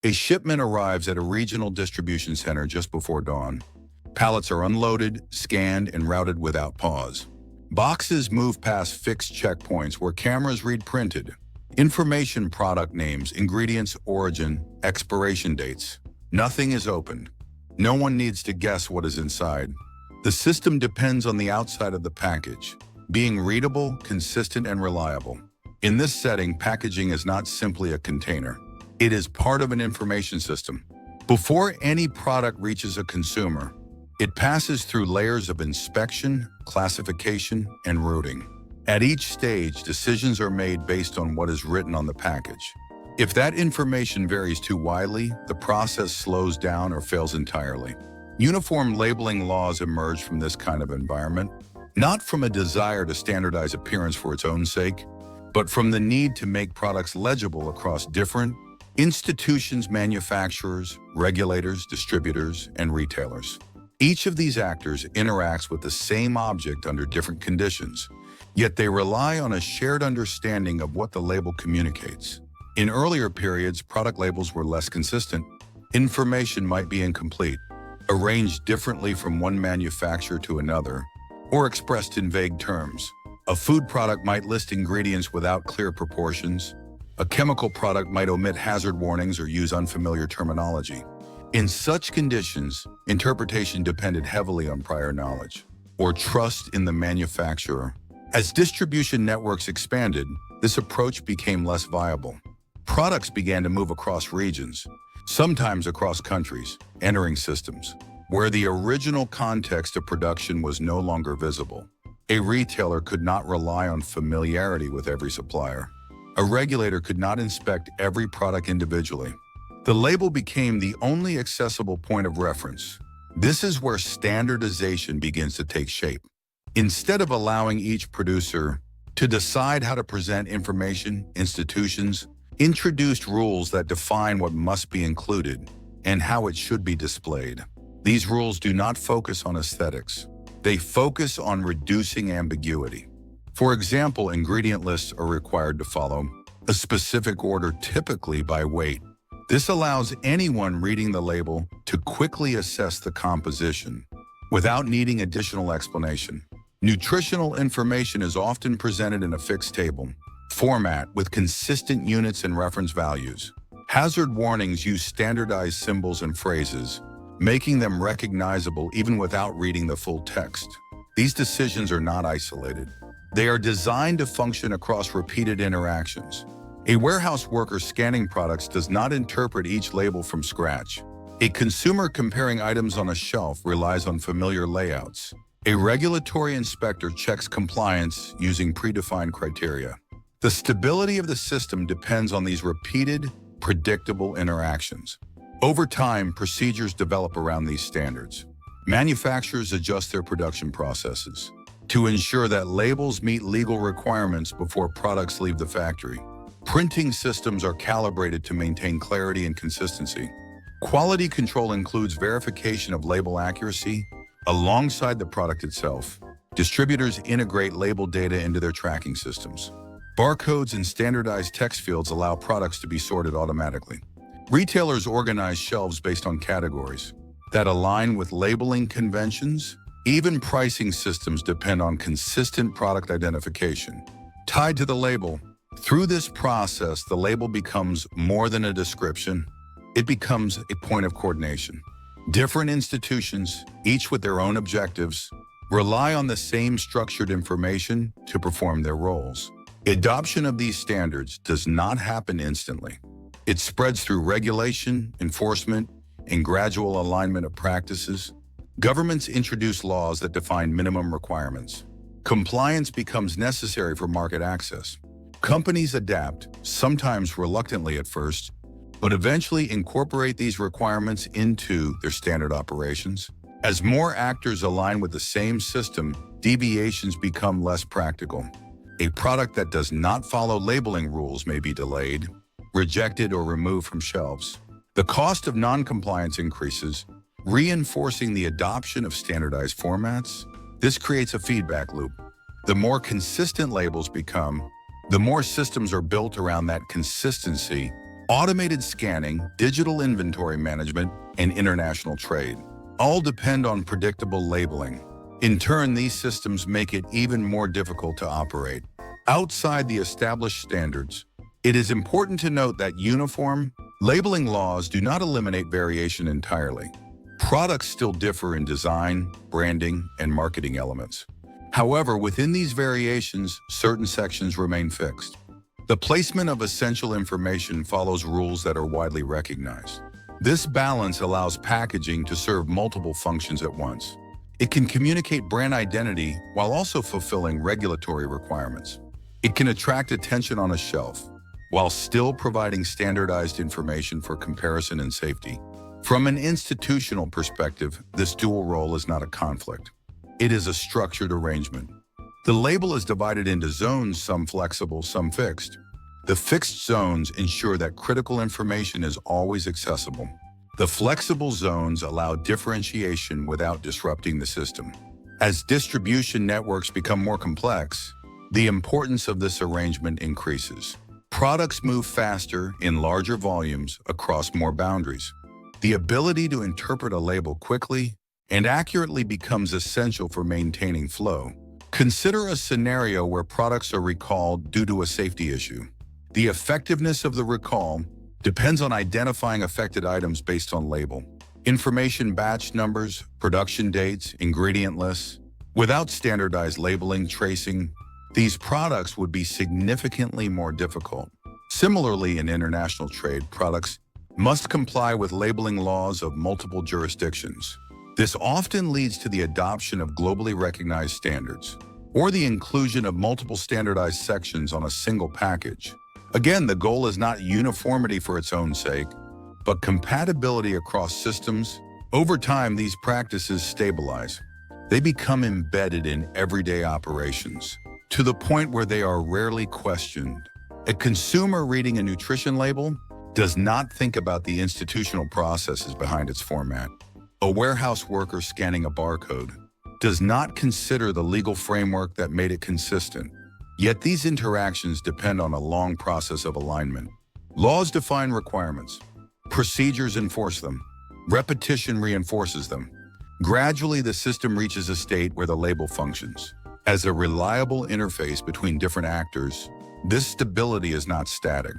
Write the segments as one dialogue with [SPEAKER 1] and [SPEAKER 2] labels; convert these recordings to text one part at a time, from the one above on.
[SPEAKER 1] A shipment arrives at a regional distribution center just before dawn. Pallets are unloaded, scanned, and routed without pause. Boxes move past fixed checkpoints where cameras read printed information, product names, ingredients, origin, expiration dates. Nothing is opened. No one needs to guess what is inside. The system depends on the outside of the package, being readable, consistent, and reliable. In this setting, packaging is not simply a container. It is part of an information system. Before any product reaches a consumer, it passes through layers of inspection, classification, and routing. At each stage, decisions are made based on what is written on the package. If that information varies too widely, the process slows down or fails entirely. Uniform labeling laws emerge from this kind of environment, not from a desire to standardize appearance for its own sake, but from the need to make products legible across different institutions, manufacturers, regulators, distributors, and retailers. Each of these actors interacts with the same object under different conditions, yet they rely on a shared understanding of what the label communicates. In earlier periods, product labels were less consistent. Information might be incomplete, arranged differently from one manufacturer to another, or expressed in vague terms. A food product might list ingredients without clear proportions. A chemical product might omit hazard warnings or use unfamiliar terminology. In such conditions, interpretation depended heavily on prior knowledge or trust in the manufacturer. As distribution networks expanded, this approach became less viable. Products began to move across regions, sometimes across countries, entering systems where the original context of production was no longer visible. A retailer could not rely on familiarity with every supplier. A regulator could not inspect every product individually. The label became the only accessible point of reference. This is where standardization begins to take shape. Instead of allowing each producer to decide how to present information, institutions introduced rules that define what must be included and how it should be displayed. These rules do not focus on aesthetics. They focus on reducing ambiguity. For example, ingredient lists are required to follow a specific order, typically by weight. This allows anyone reading the label to quickly assess the composition without needing additional explanation. Nutritional information is often presented in a fixed table format with consistent units and reference values. Hazard warnings use standardized symbols and phrases, making them recognizable even without reading the full text. These decisions are not isolated. They are designed to function across repeated interactions. A warehouse worker scanning products does not interpret each label from scratch. A consumer comparing items on a shelf relies on familiar layouts. A regulatory inspector checks compliance using predefined criteria. The stability of the system depends on these repeated, predictable interactions. Over time, procedures develop around these standards. Manufacturers adjust their production processes to ensure that labels meet legal requirements before products leave the factory. Printing systems are calibrated to maintain clarity and consistency. Quality control includes verification of label accuracy alongside the product itself. Distributors integrate label data into their tracking systems. Barcodes and standardized text fields allow products to be sorted automatically. Retailers organize shelves based on categories that align with labeling conventions. Even pricing systems depend on consistent product identification tied to the label. Through this process, the label becomes more than a description. It becomes a point of coordination. Different institutions, each with their own objectives, rely on the same structured information to perform their roles. Adoption of these standards does not happen instantly. It spreads through regulation, enforcement, and gradual alignment of practices. Governments introduce laws that define minimum requirements. Compliance becomes necessary for market access. Companies adapt, sometimes reluctantly at first, but eventually incorporate these requirements into their standard operations. As more actors align with the same system, deviations become less practical. A product that does not follow labeling rules may be delayed, rejected, or removed from shelves. The cost of non-compliance increases, reinforcing the adoption of standardized formats. This creates a feedback loop. The more consistent labels become, the more systems are built around that consistency Automated scanning, digital inventory management, and international trade all depend on predictable labeling. In turn, these systems make it even more difficult to operate. Outside the established standards, it is important to note that uniform labeling laws do not eliminate variation entirely. Products still differ in design, branding, and marketing elements. However, within these variations, certain sections remain fixed. The placement of essential information follows rules that are widely recognized. This balance allows packaging to serve multiple functions at once. It can communicate brand identity while also fulfilling regulatory requirements. It can attract attention on a shelf while still providing standardized information for comparison and safety. From an institutional perspective, this dual role is not a conflict. It is a structured arrangement. The label is divided into zones, some flexible, some fixed. The fixed zones ensure that critical information is always accessible. The flexible zones allow differentiation without disrupting the system. As distribution networks become more complex, the importance of this arrangement increases. Products move faster in larger volumes across more boundaries. The ability to interpret a label quickly and accurately becomes essential for maintaining flow. Consider a scenario where products are recalled due to a safety issue. The effectiveness of the recall depends on identifying affected items based on label. Information batch numbers, production dates, ingredient lists. Without standardized labeling, tracing, these products would be significantly more difficult. Similarly, in international trade, products must comply with labeling laws of multiple jurisdictions. This often leads to the adoption of globally recognized standards, or the inclusion of multiple standardized sections on a single package. Again, the goal is not uniformity for its own sake, but compatibility across systems. Over time, these practices stabilize. They become embedded in everyday operations, to the point where they are rarely questioned. A consumer reading a nutrition label does not think about the institutional processes behind its format. A warehouse worker scanning a barcode does not consider the legal framework that made it consistent. Yet these interactions depend on a long process of alignment. Laws define requirements. Procedures enforce them. Repetition reinforces them. Gradually, the system reaches a state where the label functions as a reliable interface between different actors. This stability is not static.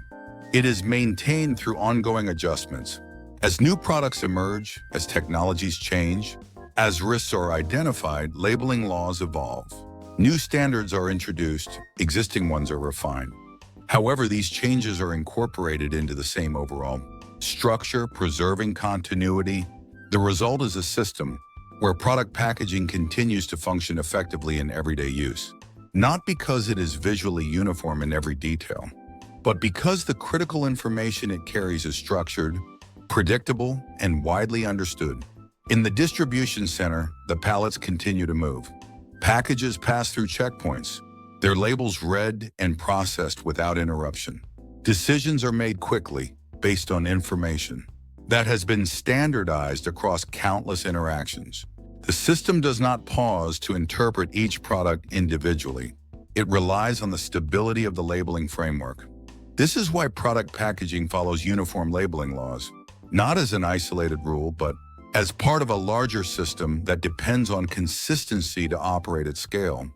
[SPEAKER 1] It is maintained through ongoing adjustments. As new products emerge, as technologies change, as risks are identified, labeling laws evolve. New standards are introduced, existing ones are refined. However, these changes are incorporated into the same overall structure, preserving continuity. The result is a system where product packaging continues to function effectively in everyday use, not because it is visually uniform in every detail, but because the critical information it carries is structured, predictable, and widely understood. In the distribution center, the pallets continue to move. Packages pass through checkpoints, their labels read and processed without interruption. Decisions are made quickly based on information that has been standardized across countless interactions. The system does not pause to interpret each product individually. It relies on the stability of the labeling framework. This is why product packaging follows uniform labeling laws, not as an isolated rule, but as part of a larger system that depends on consistency to operate at scale.